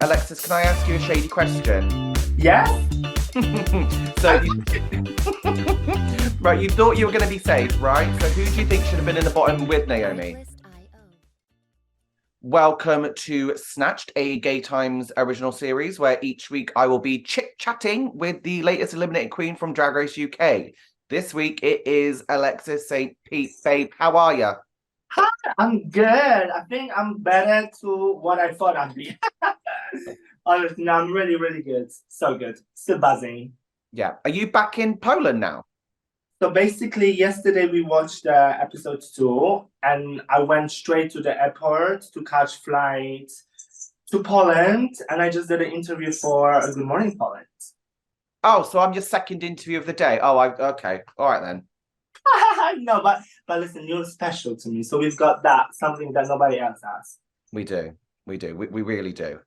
Alexis, can I ask you a shady question? Yes? so, you, right, you thought you were going to be safe, right? So, who do you think should have been in the bottom with Naomi? Welcome to Snatched, a Gay Times original series where each week I will be chit-chatting with the latest eliminated queen from Drag Race UK. This week it is Alexis Saint-Pete. Babe, how are you? Hi, I'm good. I think I'm better to what I thought I'd be. Honestly, no, I'm really, really good. So good. Still buzzing. Yeah. Are you back in Poland now? So basically, yesterday we watched episode 2, and I went straight to the airport to catch flight to Poland, and I just did an interview for Good Morning Poland. Oh, so I'm your second interview of the day. Okay. All right then. No, but listen, you're special to me. So we've got that, something that nobody else has. We do. We really do.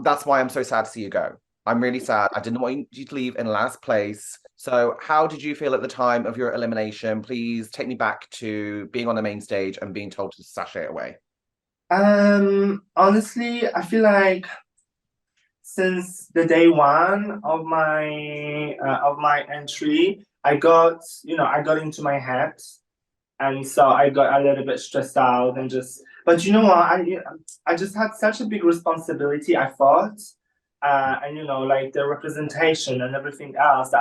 That's why I'm so sad to see you go. I'm really sad. I didn't want you to leave in last place. So how did you feel at the time of your elimination? Please take me back to being on the main stage and being told to sashay away. Honestly, I feel like since the day one of my entry, I got into my head, and so I got a little bit stressed out and just. But you know what? I just had such a big responsibility. I thought, and like the representation and everything else.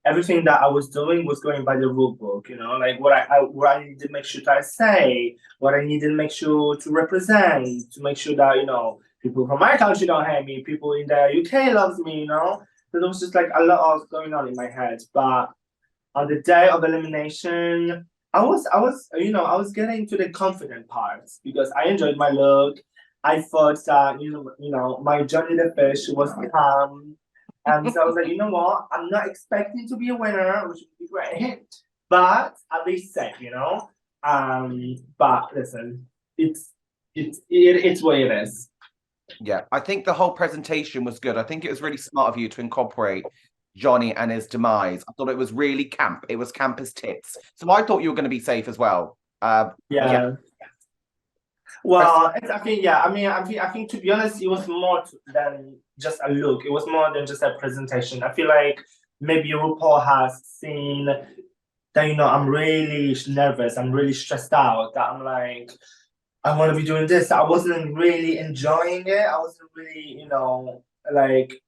Everything that I was doing was going by the rule book. Like what I needed to make sure that I say, what I needed to make sure to represent, to make sure that people from my country don't hate me, people in the UK loves me. So there was just like a lot of going on in my head. But on the day of elimination, I was getting to the confident parts because I enjoyed my look. I thought that my Johnny the Fish was calm, and so I was like, you know what? I'm not expecting to be a winner, which would be great, but at least safe. But listen, it's what it is. Yeah, I think the whole presentation was good. I think it was really smart of you to incorporate Johnny and his demise. I thought it was really camp. It was camp as tits. So I thought you were going to be safe as well. Yeah. Well, I think yeah. I think to be honest, it was more than just a look. It was more than just a presentation. I feel like maybe RuPaul has seen that I'm really nervous. I'm really stressed out. That I'm like, I want to be doing this. I wasn't really enjoying it. I wasn't really, like,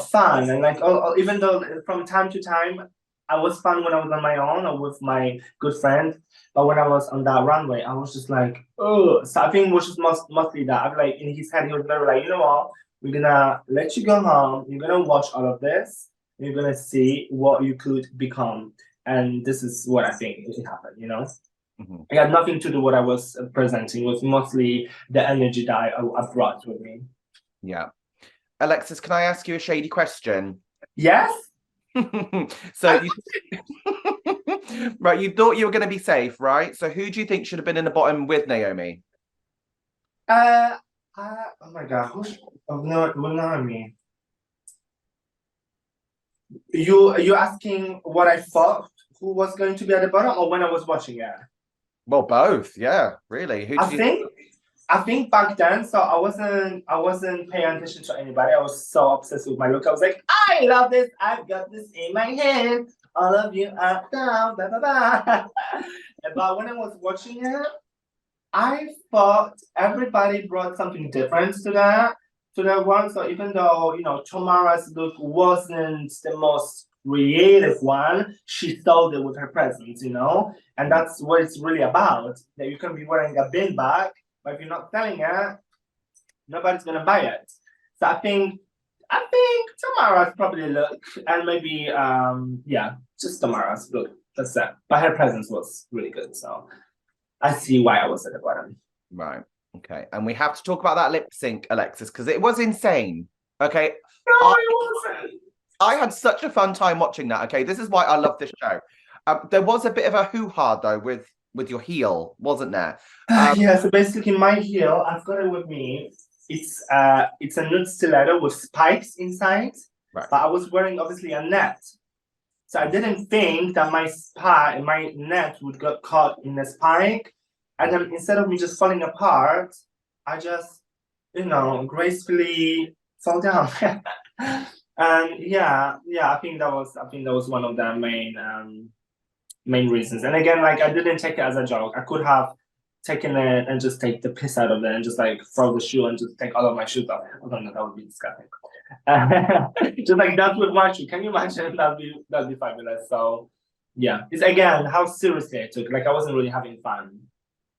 fun. And like, even though from time to time, I was fun when I was on my own or with my good friend. But when I was on that runway, I was just like, oh. So I think it was just mostly that. I'm like, in his head, he was very like, you know what? We're gonna let you go home. You're gonna watch all of this. And you're gonna see what you could become. And this is what I think it happened. Mm-hmm. It had nothing to do with what I was presenting. It was mostly the energy that I brought with me. Yeah. Alexis, can I ask you a shady question? Yes? So right, you thought you were going to be safe, right? So who do you think should have been in the bottom with Naomi? Oh my God, no, Naomi. You asking what I thought who was going to be at the bottom or when I was watching it? Well, both. Yeah, really. Who do you think? I think back then, so I wasn't paying attention to anybody. I was so obsessed with my look. I was like, I love this. I've got this in my hand. All of you are down, blah blah blah. But when I was watching it, I thought everybody brought something different to that one. So even though Tamara's look wasn't the most creative one, she sold it with her presence. And that's what it's really about. That you can be wearing a bin bag, but if you're not selling it, nobody's gonna buy it. So I think Tamara's probably look, and maybe yeah, just Tamara's look. That's it. But her presence was really good. So I see why I was at the bottom. Right. Okay. And we have to talk about that lip sync, Alexis, because it was insane. Okay. No, it wasn't. I had such a fun time watching that. Okay. This is why I love this show. There was a bit of a hoo-ha though with your heel, wasn't there? Yeah, so basically my heel, I've got it with me. It's a nude stiletto with spikes inside. Right. But I was wearing obviously a net. So I didn't think that my net would get caught in the spike. And then instead of me just falling apart, I just gracefully fall down. And I think that was one of the main reasons. And again, like I didn't take it as a joke. I could have taken it and just take the piss out of it and just like throw the shoe and just take all of my shoes off. I don't know, that would be disgusting. Just like that with my shoe. Can you imagine? That'd be fabulous. So yeah, it's again how seriously I took. Like I wasn't really having fun.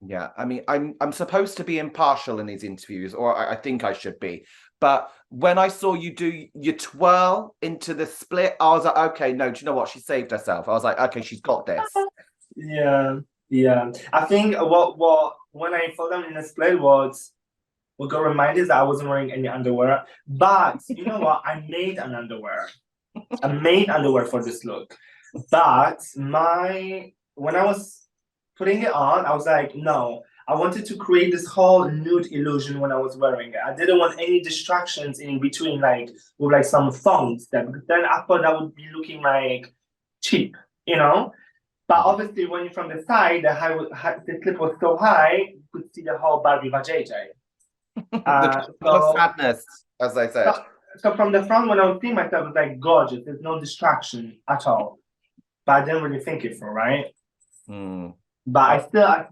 Yeah, I mean, I'm supposed to be impartial in these interviews, or I think I should be. But when I saw you do your twirl into the split, I was like, okay, no, do you know what? She saved herself. I was like, okay, she's got this. Yeah. I think what when I fell down in the split was what got reminded that I wasn't wearing any underwear. But you know what? I made an underwear. I made underwear for this look. But when I was putting it on, I was like, no, I wanted to create this whole nude illusion when I was wearing it. I didn't want any distractions in between, like with like some thongs. Then I thought that would be looking like cheap, you know. But obviously, when you're from the side, the clip was so high, you could see the whole Barbie vajayjay. The sadness, as I said. So from the front, when I was seeing myself, it was like gorgeous. There's no distraction at all. But I didn't really think it for, right? But I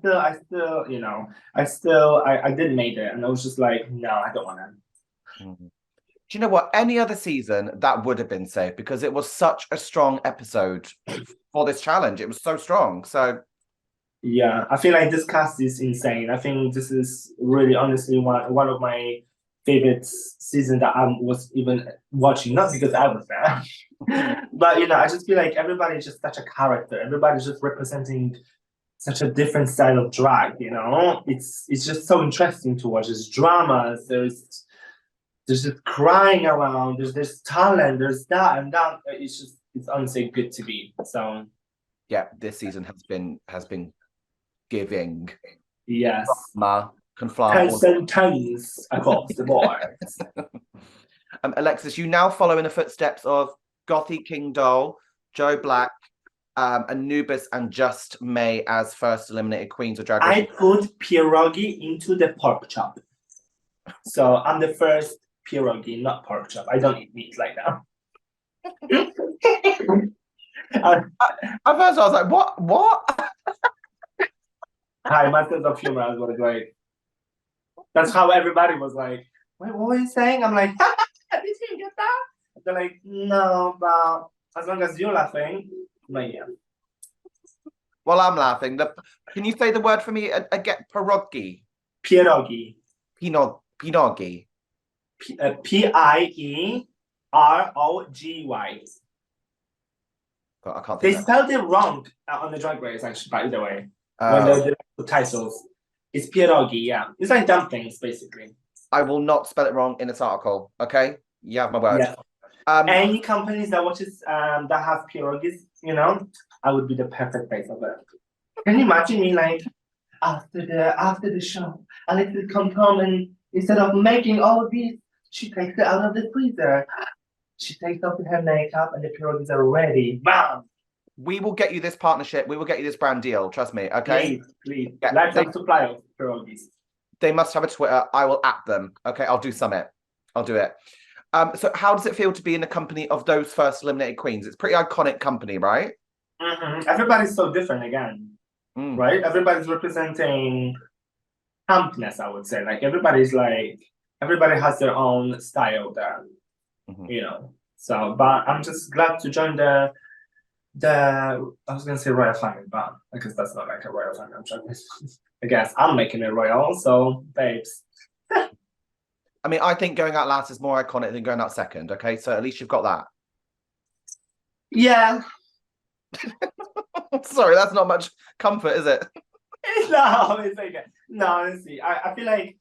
did make it, and I was just like, no, I don't want to. Do you know what? Any other season that would have been safe because it was such a strong episode for this challenge. It was so strong. So yeah, I feel like this cast is insane. I think this is really honestly one of my favorite season that I was even watching, not because I was there. But I just feel like everybody's just such a character. Everybody's just representing such a different style of drag, It's just so interesting to watch. There's dramas, there's just crying around, there's talent, there's that and that. It's honestly good to be. So yeah, this season has been giving. Yes. Drama can fly tons across the board. Alexis, you now follow in the footsteps of Gothy King Doll, Joe Black, Anubis and Just May as first eliminated queens of Drag Race. I put pierogi into the pork chop. So I'm the first pierogi, not pork chop. I don't eat meat like that. At first I was like, what? Hi, my sense of humor was like, that's how everybody was like, wait, what were you saying? I'm like, did you get that? They're like, no, but as long as you're laughing, like, yeah. Well, I'm laughing. Can you say the word for me again? Pierogi. Pierogi. Pierogi. Pierogy. But I can't. They spelled it wrong on the Drag Race, actually. By the way, when they did the titles, it's pierogi. Yeah, it's like dumplings, basically. I will not spell it wrong in this article. Okay, you have my word. Yeah. Any companies that watches that have pierogis, I would be the perfect face of it. Can you imagine me like after the show, Alexis comes home and instead of making all of these, she takes it out of the freezer. She takes off her makeup and the pierogies are ready. Bam! We will get you this partnership. We will get you this brand deal. Trust me. Okay. Please. Yeah, lifetime supply of pierogies. They must have a Twitter. I will at them. Okay, I'll do Summit. I'll do it. So how does it feel to be in the company of those first eliminated queens? It's a pretty iconic company, right? Everybody's so different again, right? Everybody's representing campness, I would say. Like everybody has their own style there, So, but I'm just glad to join the I was gonna say royal family, but I guess that's not like a royal family. I guess I'm making it royal, so babes. I mean, I think going out last is more iconic than going out second. Okay, so at least you've got that. Yeah. Sorry, that's not much comfort, is it? No, it's okay. No, honestly, I feel like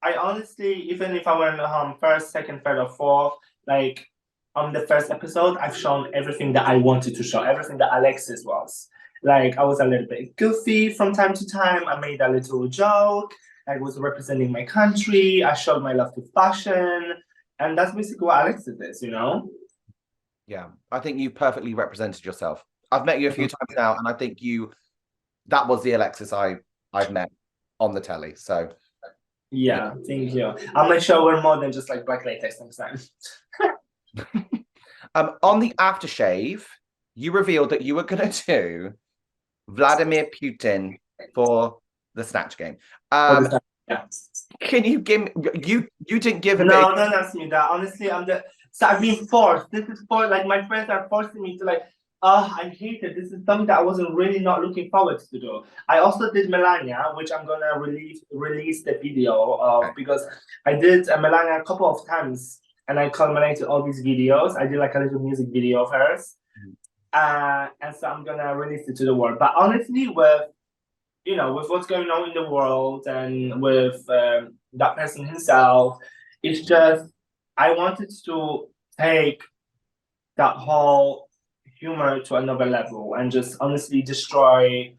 I honestly, even if I went first, second, third, or fourth, like on the first episode, I've shown everything that I wanted to show, everything that Alexis was. Like I was a little bit goofy from time to time. I made a little joke. I was representing my country. I showed my love to fashion, and that's basically what Alexis is, Yeah, I think you perfectly represented yourself. I've met you a few times now, and I think that was the Alexis I've met on the telly. So Yeah, thank you. I'll make sure we're more than just like black latex next time. On the aftershave, you revealed that you were going to do Vladimir Putin for the Snatch game. Yeah. Can you give me, you didn't give me. No, don't ask me that. Honestly, so I've been forced. This is for like my friends are forcing me to like, oh, I hate it. This is something that I wasn't really not looking forward to do. I also did Melania, which I'm gonna release the video of because I did Melania a couple of times and I culminated all these videos. I did like a little music video of hers. And so I'm gonna release it to the world. But honestly, with with what's going on in the world and with that person himself, it's just I wanted to take that whole humor to another level and just honestly destroy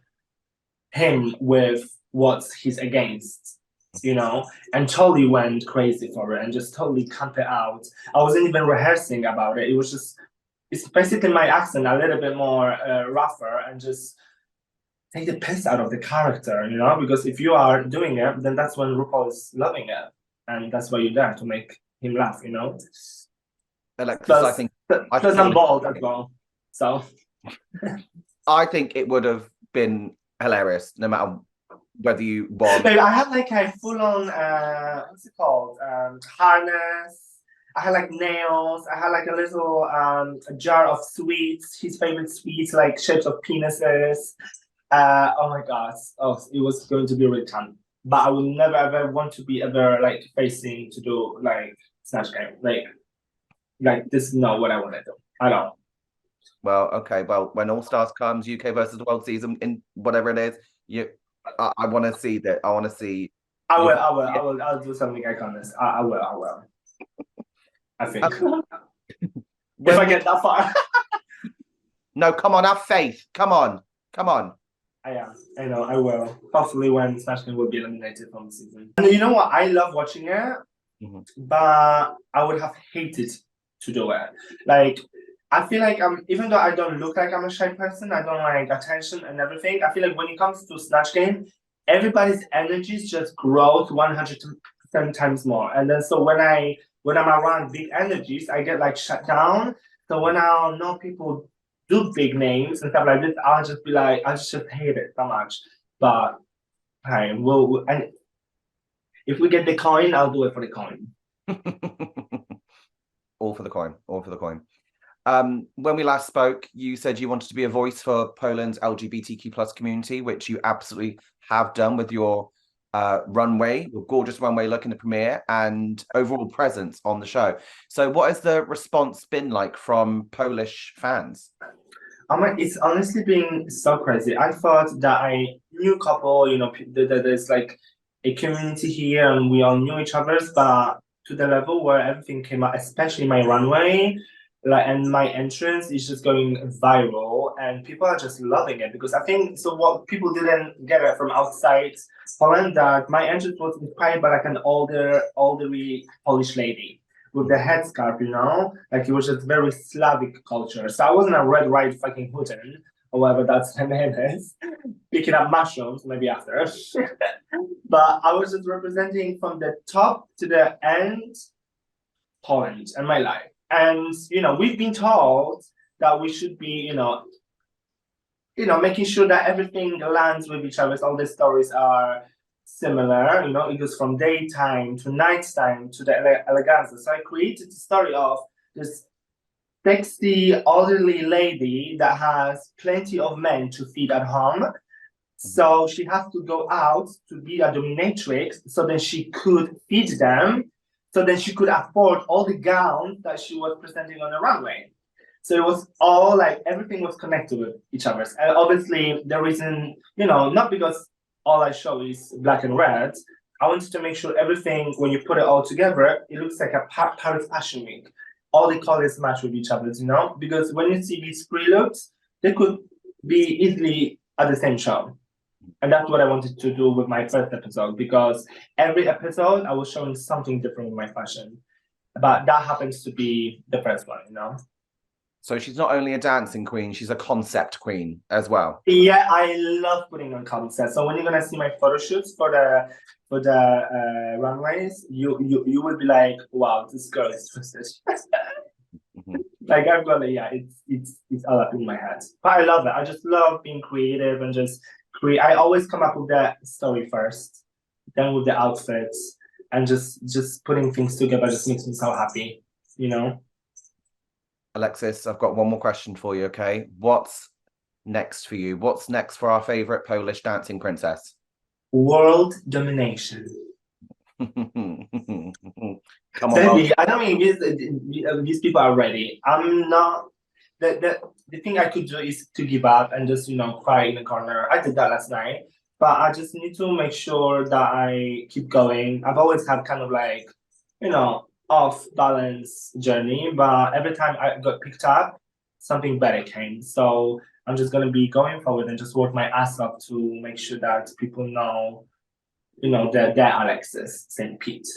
him with what he's against, and totally went crazy for it and just totally camp it out. I wasn't even rehearsing about it. It's basically my accent a little bit more rougher and just take the piss out of the character, because if you are doing it, then that's when RuPaul is loving it. And that's why you're there to make him laugh, Alexis, plus, plus I'm bald as well. So I think it would have been hilarious no matter whether you won. Babe, I had like a full-on what's it called? Harness. I had like nails. I had like a little a jar of sweets, his favorite sweets, like shapes of penises. Oh my god. Oh, it was going to be really fun. But I would never ever want to be ever like facing to do like Snatch game. Like this is not what I want to do at all. Well, okay. Well, when All Stars comes, UK versus the World season in whatever it is, I want to see that. I want to see. I'll do something iconic. I will. I think. If I get that far. No, come on, have faith. Come on. I know, I will. Hopefully when Snatched will be eliminated from the season. And you know what? I love watching it, but I would have hated to do it. Like, I feel like even though I don't look like I'm a shy person, I don't like attention and everything. I feel like when it comes to Snatch Game, everybody's energies just grow 100% times more. And then so when I'm around big energies, I get like shut down. So when I know people do big names and stuff like this, I'll just be like, I just hate it so much. But hey, and if we get the coin, I'll do it for the coin. All for the coin. When we last spoke, you said you wanted to be a voice for Poland's LGBTQ plus community, which you absolutely have done with your runway, your gorgeous runway look in the premiere and overall presence on the show. So what has the response been like from Polish fans? It's honestly been so crazy. I thought that I knew a couple, that there's like a community here and we all knew each other's, but to the level where everything came out, especially my runway, and my entrance is just going viral and people are just loving it because I think so what people didn't get it from outside Poland, that my entrance was inspired by like an elderly Polish lady with the headscarf, like it was just very Slavic culture. So I wasn't a red right fucking Putin, or whatever that's her name is, picking up mushrooms maybe after. But I was just representing from the top to the end Poland and my life. And we've been told that we should be, making sure that everything lands with each other. All the stories are similar. It goes from daytime to nighttime to the eleganza. So I created the story of this sexy elderly lady that has plenty of men to feed at home. So she has to go out to be a dominatrix so then she could feed them. So then she could afford all the gowns that she was presenting on the runway. So it was all like everything was connected with each other. And obviously the reason, not because all I show is black and red. I wanted to make sure everything, when you put it all together, it looks like a Paris Fashion Week. All the colors match with each other, because when you see these pre-looks, they could be easily at the same show. And that's what I wanted to do with my first episode, because every episode I was showing something different with my fashion. But that happens to be the first one, So she's not only a dancing queen, she's a concept queen as well. Yeah, I love putting on concept. So when you're gonna see my photo shoots for the runways, you will be like, wow, this girl is twisted. Like I've got it, yeah, it's all up in my head. But I love it. I just love being creative and just create. I always come up with the story first, then with the outfits, and just putting things together just makes me so happy, you know. Alexis, I've got one more question for you, okay? What's next for you? What's next for our favorite Polish dancing princess? World domination. Come on, Baby, I don't mean these people are ready. I'm not. The thing I could do is to give up and just cry in the corner. I did that last night, but I just need to make sure that I keep going. I've always had kind of like off balance journey, but every time I got picked up, something better came. So I'm just gonna be going forward and just work my ass off to make sure that people know, that Alexis Saint-Pete.